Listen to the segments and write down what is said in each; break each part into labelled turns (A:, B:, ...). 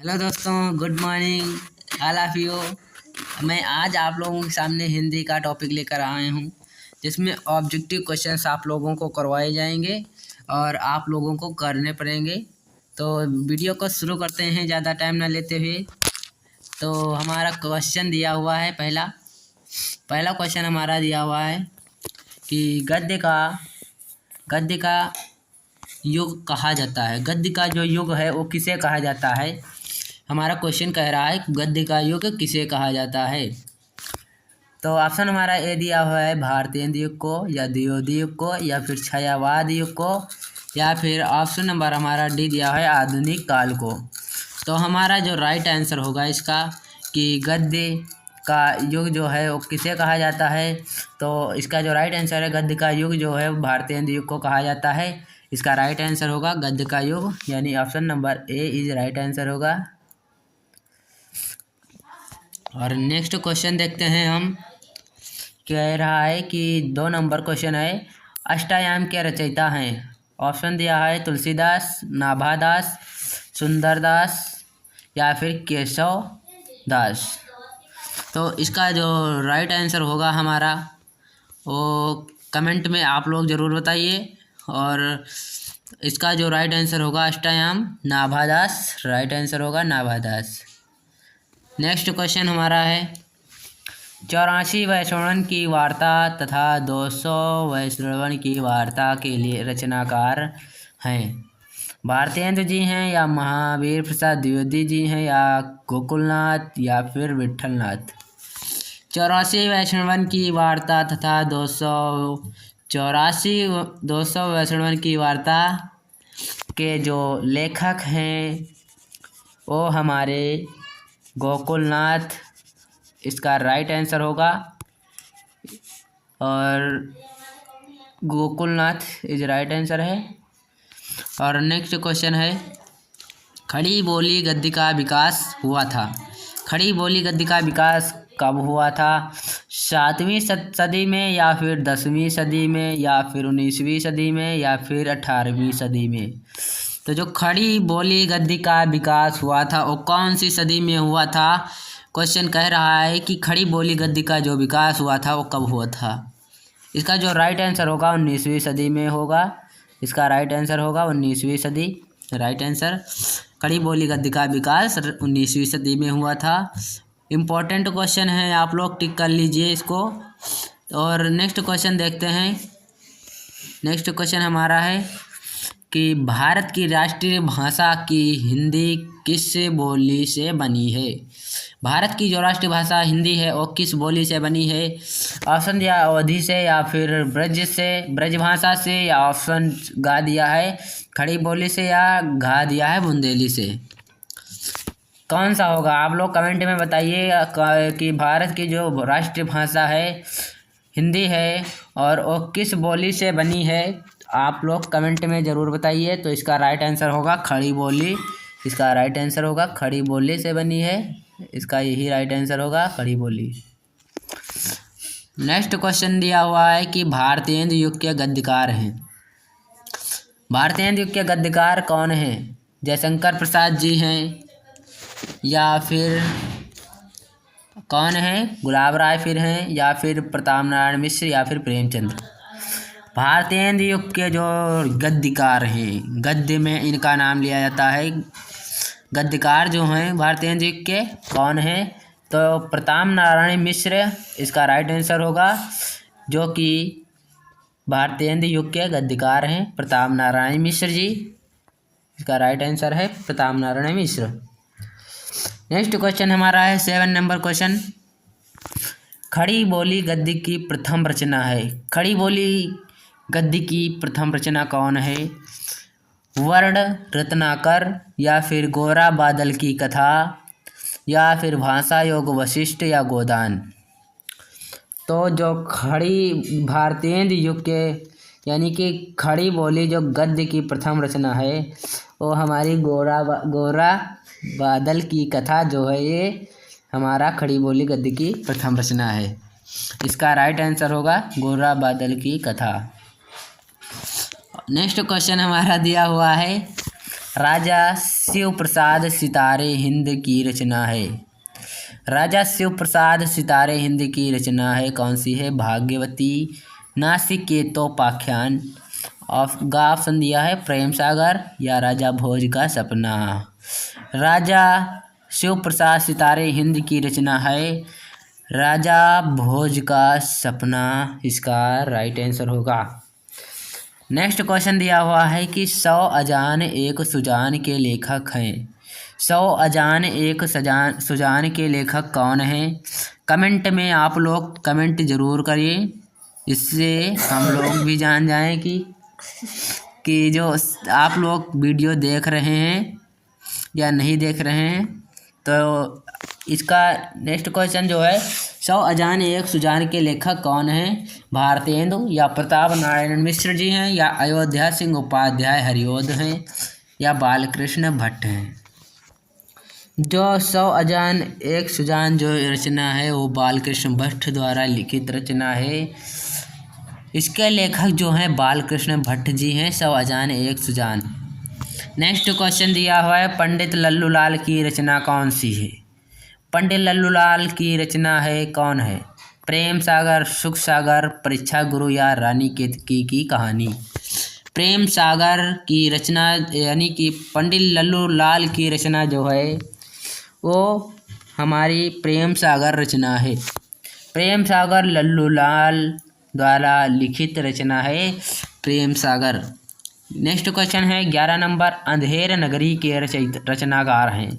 A: Hello दोस्तों, good morning all of you. मैं आज आप लोगों के सामने हिंदी का टॉपिक लेकर आया हूँ, जिसमें ऑब्जेक्टिव क्वेश्चंस आप लोगों को करवाए जाएंगे और आप लोगों को करने पड़ेंगे। तो वीडियो को शुरू करते हैं ज़्यादा टाइम ना लेते हुए। तो हमारा क्वेश्चन दिया हुआ है, पहला क्वेश्चन हमारा दिया हुआ है कि गद्य का युग कहा जाता है। गद्य का जो युग है वो किसे कहा जाता है? हमारा क्वेश्चन कह रहा है गद्य का युग किसे कहा जाता है। तो ऑप्शन हमारा ए दिया हुआ है भारतेंद्र युग को, या द्विवेदी युग को, या फिर छायावाद युग को, या फिर ऑप्शन नंबर हमारा डी दिया है आधुनिक काल को। तो हमारा जो राइट आंसर होगा इसका कि गद्य का युग जो है वो किसे कहा जाता है, तो इसका जो राइट आंसर है गद्य का युग जो है भारतेंद्र युग को कहा जाता है। इसका राइट आंसर होगा गद्य का युग, यानी option number A is right answer होगा। और नेक्स्ट क्वेश्चन देखते हैं हम। कह रहा है कि 2 नंबर क्वेश्चन है, अष्टायाम के रचयिता हैं। ऑप्शन दिया है तुलसीदास, नाभादास, सुंदरदास, या फिर केशव दास। तो इसका जो राइट आंसर होगा हमारा वो कमेंट में आप लोग ज़रूर बताइए। और इसका जो राइट आंसर होगा अष्टायाम नाभादास, राइट आंसर होगा नाभादास। नेक्स्ट क्वेश्चन हमारा है 84 वैष्णवन की वार्ता तथा 200 वैष्णवन की वार्ता के लिए रचनाकार हैं। भारतेंद्र जी हैं, या महावीर प्रसाद द्विवेदी जी हैं, या गोकुलनाथ, या फिर विठलनाथ। 84 वैष्णवन की वार्ता तथा 200 वैष्णवन की वार्ता के जो लेखक हैं वो हमारे गोकुलनाथ, इसका राइट आंसर होगा। और गोकुलनाथ इज राइट आंसर है। और नेक्स्ट क्वेश्चन है खड़ी बोली गद्य का विकास हुआ था। खड़ी बोली गद्य का विकास कब हुआ था? 7वीं सदी में, या फिर 10वीं सदी में, या फिर 19वीं सदी में, या फिर 18वीं सदी में। तो जो खड़ी बोली गद्य का विकास हुआ था वो कौन सी सदी में हुआ था? क्वेश्चन कह रहा है कि खड़ी बोली गद्य का जो विकास हुआ था वो कब हुआ था। इसका जो राइट आंसर होगा 19वीं सदी में होगा। इसका राइट आंसर होगा 19वीं सदी, राइट आंसर। खड़ी बोली गद्य का विकास 19वीं सदी में हुआ था। इम्पोर्टेंट क्वेश्चन है, आप लोग टिक कर लीजिए इसको। और नेक्स्ट क्वेश्चन देखते हैं। नेक्स्ट क्वेश्चन हमारा है कि भारत की राष्ट्रीय भाषा की हिंदी किस बोली से बनी है? भारत की जो राष्ट्रीय भाषा हिंदी है वो किस बोली से बनी है? ऑप्शन दिया अवधी से, या फिर ब्रज भाषा से, या ऑप्शन गा दिया है खड़ी बोली से, या घा दिया है बुंदेली से। कौन सा होगा आप लोग कमेंट में बताइए कि भारत की जो राष्ट्रीय भाषा है हिंदी है और वो किस बोली से बनी है। आप लोग कमेंट में ज़रूर बताइए। तो इसका राइट आंसर होगा खड़ी बोली, इसका राइट आंसर होगा खड़ी बोली से बनी है। इसका यही राइट आंसर होगा खड़ी बोली। नेक्स्ट क्वेश्चन दिया हुआ है कि भारतेंद्र युग के गद्यकार हैं। भारतेंद्र युग के गद्यकार कौन हैं? जयशंकर प्रसाद जी हैं, या फिर कौन है गुलाब राय फिर हैं, या फिर प्रताप नारायण मिश्र, या फिर प्रेमचंद। भारतेंद्र युग के जो गद्यकार हैं, गद्य में इनका नाम लिया जाता है। गद्यकार जो हैं भारतेंद्र युग के कौन हैं? तो प्रताप नारायण मिश्र इसका राइट आंसर होगा, जो कि भारतेंद्र युग के गद्यकार हैं प्रताप नारायण मिश्र जी। इसका राइट आंसर है प्रताप नारायण मिश्र। नेक्स्ट क्वेश्चन हमारा है 7 नंबर क्वेश्चन। खड़ी बोली गद्य की प्रथम रचना है। खड़ी बोली गद्य की प्रथम रचना कौन है? वर्ण रत्नाकर, या फिर गोरा बादल की कथा, या फिर भाषा योग वशिष्ठ, या गोदान। तो जो खड़ी भारतेंद्र युग के यानी कि खड़ी बोली जो गद्य की प्रथम रचना है वो हमारी गोरा बादल की कथा जो है ये हमारा खड़ी बोली गद्य की प्रथम रचना है। इसका राइट आंसर होगा गोरा बादल की कथा। नेक्स्ट क्वेश्चन हमारा दिया हुआ है राजा शिव प्रसाद सितारे हिंद की रचना है। राजा शिव प्रसाद सितारे हिंद की रचना है कौन सी है? भाग्यवती, नासिकेतोपाख्यान, ऑप्शन दिया है प्रेम सागर या राजा भोज का सपना। राजा शिव प्रसाद सितारे हिंद की रचना है राजा भोज का सपना, इसका राइट आंसर होगा। नेक्स्ट क्वेश्चन दिया हुआ है कि 100 अजान एक सुजान के लेखक हैं। 100 अजान एक सुजान के लेखक कौन हैं? कमेंट में आप लोग कमेंट ज़रूर करिए, इससे हम लोग भी जान जाएं कि जो आप लोग वीडियो देख रहे हैं या नहीं देख रहे हैं। तो इसका नेक्स्ट क्वेश्चन जो है 100 अजान एक सुजान के लेखक कौन हैं? भारतेंदु या प्रताप नारायण मिश्र जी हैं या अयोध्या सिंह उपाध्याय हरिओद हैं या बालकृष्ण भट्ट हैं। जो 100 अजान एक सुजान जो रचना है वो बालकृष्ण भट्ट द्वारा लिखित रचना है। इसके लेखक जो हैं बालकृष्ण भट्ट जी हैं। 100 अजान एक सुजान। नेक्स्ट क्वेश्चन दिया हुआ है पंडित लल्लूलाल की रचना कौन सी है? पंडित लल्लूलाल की रचना है कौन है? प्रेम सागर, सुख सागर, परीक्षा गुरु या रानी केतकी की कहानी। प्रेम सागर की रचना यानी कि पंडित लल्लूलाल की रचना जो है वो हमारी प्रेम सागर रचना है। प्रेम सागर लल्लूलाल द्वारा लिखित रचना है प्रेम सागर। नेक्स्ट क्वेश्चन है 11 नंबर, अंधेर नगरी के रचनाकार हैं।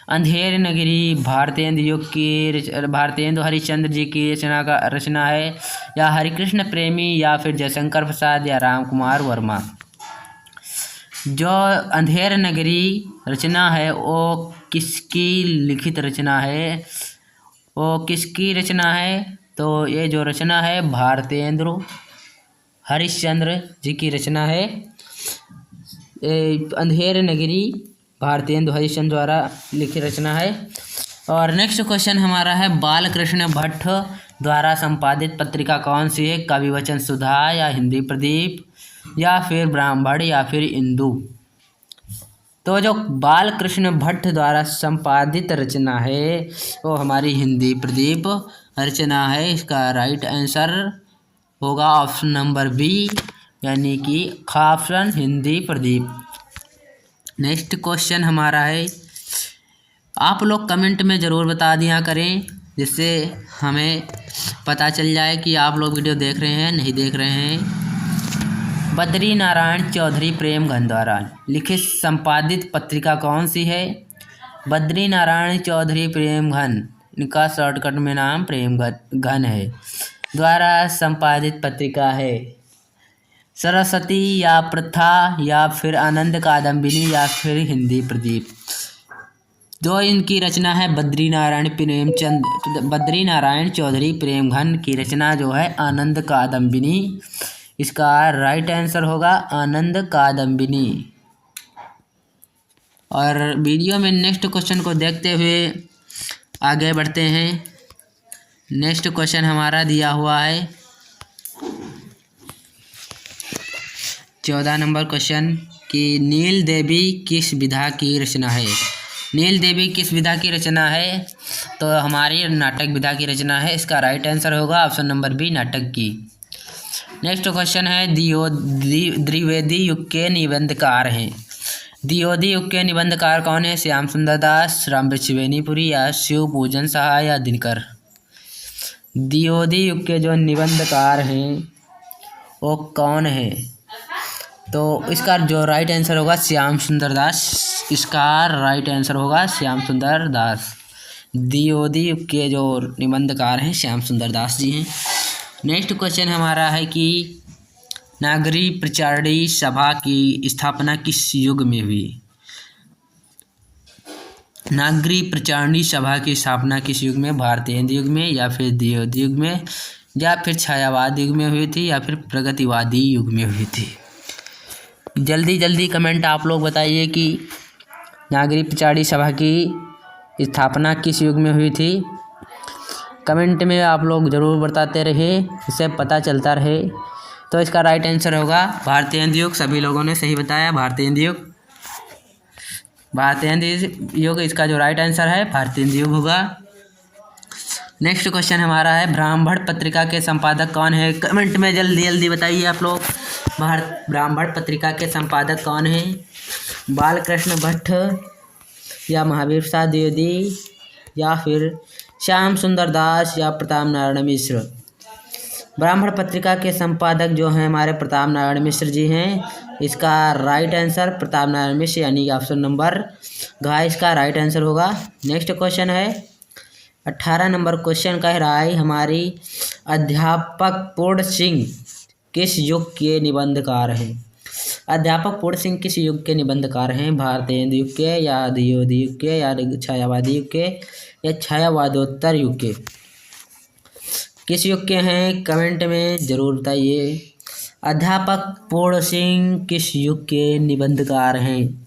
A: अंधेर नगरी भारतेंदु हरिश्चंद्र जी की रचना है या हरिकृष्ण प्रेमी या फिर जयशंकर प्रसाद या राम कुमार वर्मा। जो अंधेर नगरी रचना है वो किसकी लिखित रचना है? वो किसकी रचना है? तो ये जो रचना है भारतेंदु हरिश्चंद्र जी की रचना है। अंधेर नगरी भारतेंदु हरिश्चंद्र द्वारा लिखित रचना है। और नेक्स्ट क्वेश्चन हमारा है बालकृष्ण भट्ट द्वारा संपादित पत्रिका कौन सी है? कविवचन सुधा या हिंदी प्रदीप या फिर ब्राह्मण या फिर इंदु। तो जो बालकृष्ण भट्ट द्वारा संपादित रचना है वो हमारी हिंदी प्रदीप रचना है। इसका राइट आंसर होगा ऑप्शन नंबर बी, यानी कि option Hindi Pradeep. Next question हमारा है, आप लोग कमेंट में ज़रूर बता दिया करें जिससे हमें पता चल जाए कि आप लोग वीडियो देख रहे हैं नहीं देख रहे हैं। बद्री नारायण चौधरी प्रेमघन द्वारा लिखित संपादित पत्रिका कौन सी है? बद्री नारायण चौधरी प्रेमघन, इनका शॉर्टकट में नाम प्रेमघन है, द्वारा संपादित पत्रिका है सरस्वती या प्रथा या फिर आनंद कादम्बिनी या फिर हिंदी प्रदीप। जो इनकी रचना है बद्री नारायण चौधरी प्रेमघन की रचना जो है आनंद कादम्बिनी। इसका राइट आंसर होगा आनंद कादम्बिनी। और वीडियो में नेक्स्ट क्वेश्चन को देखते हुए आगे बढ़ते हैं। नेक्स्ट क्वेश्चन हमारा दिया हुआ है 14 नंबर क्वेश्चन कि नील देवी किस विधा की रचना है? नील देवी किस विधा की रचना है? तो हमारी नाटक विधा की रचना है। इसका राइट आंसर होगा ऑप्शन नंबर बी, नाटक की। नेक्स्ट क्वेश्चन है द्विवेदी युग के निबंधकार हैं। द्विवेदी युग के निबंधकार कौन है? श्याम सुंदर दास, रामवृक्ष बेनीपुरी या शिव पूजन साहा या दिनकर। द्विवेदी युग के जो निबंधकार हैं वो कौन है? तो इसका जो राइट आंसर होगा श्याम सुंदर दास। इसका राइट आंसर होगा श्याम सुंदर दास। द्विवेदी युग के जो निबंधकार हैं श्याम सुंदर दास जी हैं। नेक्स्ट क्वेश्चन हमारा है कि नागरी प्रचारणी सभा की स्थापना किस युग में हुई? नागरी प्रचारणी सभा की स्थापना किस युग में? भारतीय युग में या फिर द्विवेदी युग में या फिर छायावाद युग में हुई थी या फिर प्रगतिवादी युग में हुई थी? जल्दी जल्दी कमेंट आप लोग बताइए कि नागरी प्रचारणी सभा की स्थापना किस युग में हुई थी। कमेंट में आप लोग ज़रूर बताते रहे, इससे पता चलता रहे। तो इसका राइट आंसर होगा भारतीय युग। सभी लोगों ने सही बताया, भारतीय युग। भारतेंदु युग इसका जो राइट आंसर है भारतेंदु युग होगा। नेक्स्ट क्वेश्चन हमारा है ब्राह्मण पत्रिका के संपादक कौन है? कमेंट में जल्दी जल्दी बताइए आप लोग। ब्राह्मण पत्रिका के संपादक कौन है? बालकृष्ण भट्ट या महावीर प्रसाद द्विवेदी या फिर श्याम सुंदर दास या प्रताप नारायण मिश्र? ब्राह्मण पत्रिका के संपादक जो हैं हमारे प्रताप नारायण मिश्र जी हैं। इसका राइट आंसर प्रताप नारायण मिश्र यानी ऑप्शन नंबर घ इसका राइट आंसर होगा। नेक्स्ट क्वेश्चन है 18 नंबर क्वेश्चन कह रहा है हमारी अध्यापक पूर्ण सिंह किस युग के निबंधकार हैं? अध्यापक पूर्ण सिंह किस युग के निबंधकार हैं? भारतेंदु युग के या द्विवेदी युग के या छायावादी युग के या छायावादोत्तर युग के? किस युग के हैं? कमेंट में ज़रूर बताइए। अध्यापक पूर्ण सिंह किस युग के निबंधकार हैं?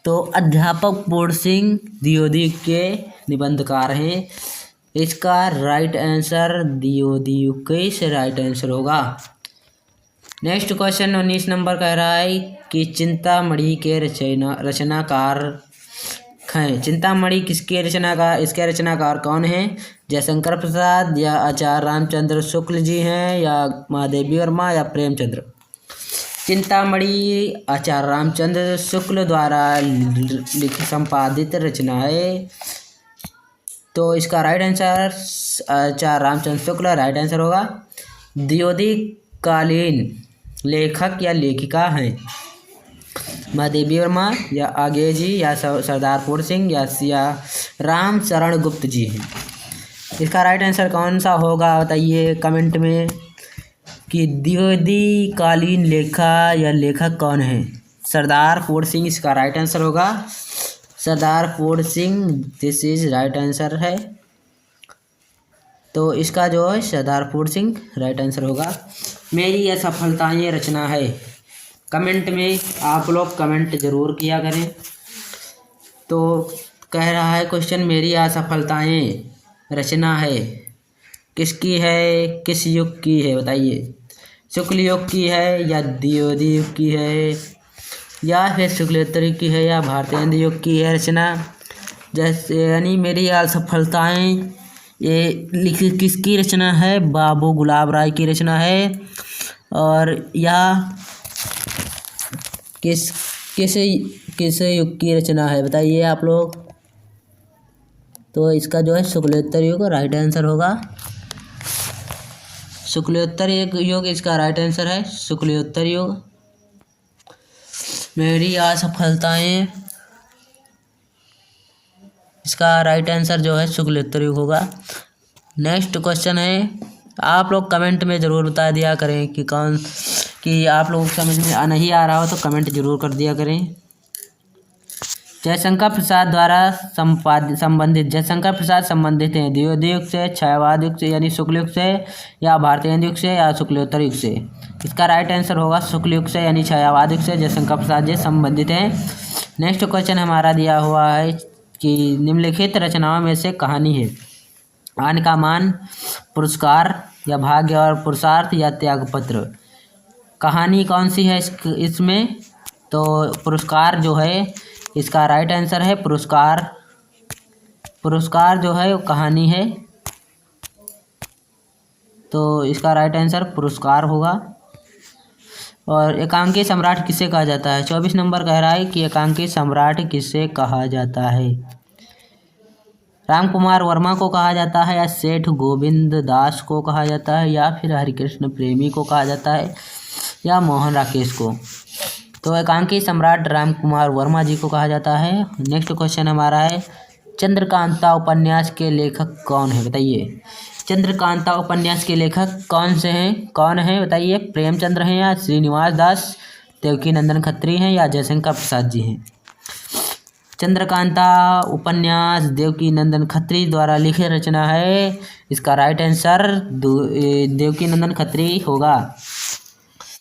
A: तो अध्यापक पूर्ण सिंह द्विवेदी युग के निबंधकार हैं। इसका राइट आंसर द्विवेदी युग के से राइट आंसर होगा। नेक्स्ट क्वेश्चन 19 नंबर कह रहा है कि चिंतामणि के रचनाकार हैं। चिंतामणि किसके रचनाकार इसके रचनाकार कौन हैं? जयशंकर प्रसाद या आचार्य रामचंद्र शुक्ल जी हैं या महादेवी वर्मा या प्रेमचंद्र? चिंतामणि आचार्य रामचंद्र शुक्ल द्वारा लिखित संपादित रचना है। तो इसका राइट आंसर आचार्य रामचंद्र शुक्ल राइट आंसर होगा। द्विवेदी कालीन लेखक या लेखिका हैं? महादेवी वर्मा या आगे जी या सरदार पूर्ण सिंह या राम शरण गुप्त जी हैं? इसका राइट आंसर कौन सा होगा बताइए कमेंट में कि द्विवेदी कालीन या लेखक कौन है? सरदार पूर्ण सिंह इसका राइट आंसर होगा। सरदार पूर्ण Singh this is right answer है। तो इसका जो है सरदार पूर्ण सिंह राइट आंसर होगा। मेरी असफलताएं रचना है। कमेंट में आप लोग कमेंट ज़रूर किया करें। तो कह रहा है क्वेश्चन मेरी असफलताएं रचना है किसकी है? किस युग की है बताइए? शुक्ल युग की है या द्विवेदी युग की है या फिर शुक्लोत्तर युग की है या भारतेंदु युग की है रचना? जैसे यानी मेरी असफलताएं ये किसकी रचना है? बाबू गुलाब राय की रचना है। और या किस युग की रचना है बताइए आप लोग? तो इसका जो है शुक्लोत्तर युग राइट आंसर होगा। शुक्लोत्तर युग इसका राइट आंसर है शुक्लोत्तर युग। मेरी असफलताएं इसका राइट आंसर जो है शुक्लोत्तर युग होगा। नेक्स्ट क्वेश्चन है आप लोग कमेंट में ज़रूर बता दिया करें कि आप लोगों को समझ में नहीं आ रहा हो तो कमेंट जरूर कर दिया करें। जयशंकर प्रसाद द्वारा संबंधित हैं द्विवेदी युग से, छायावाद युग से यानी शुक्ल युग से या भारतेंदु युग से या शुक्लोत्तर युग से? इसका राइट आंसर होगा शुक्ल युग से यानी छायावाद युग से जयशंकर प्रसाद जी संबंधित हैं। नेक्स्ट क्वेश्चन हमारा दिया हुआ है कि निम्नलिखित रचनाओं में से कहानी है आन का मान, पुरस्कार या भाग्य और पुरुषार्थ या त्यागपत्र? कहानी कौन सी है इसमें? तो पुरस्कार जो है इसका राइट आंसर है पुरस्कार। पुरस्कार जो है वो कहानी है। तो इसका राइट आंसर पुरस्कार होगा। और एकांकी सम्राट किसे कहा जाता है? 24 नंबर कह रहा है कि एकांकी सम्राट किसे कहा जाता है? रामकुमार वर्मा को कहा जाता है या सेठ गोविंद दास को कहा जाता है या फिर हरिकृष्ण प्रेमी को कहा जाता है या मोहन राकेश को? तो एकांकी सम्राट रामकुमार वर्मा जी को कहा जाता है। नेक्स्ट क्वेश्चन हमारा है चंद्रकांता उपन्यास के लेखक कौन है बताइए? चंद्रकांता उपन्यास के लेखक कौन है बताइए? प्रेमचंद्र हैं या श्रीनिवास दास, देवकी नंदन खत्री हैं या जयशंकर प्रसाद जी हैं? चंद्रकांता उपन्यास देवकी नंदन खत्री द्वारा लिखित रचना है। इसका राइट आंसर देवकी नंदन खत्री होगा।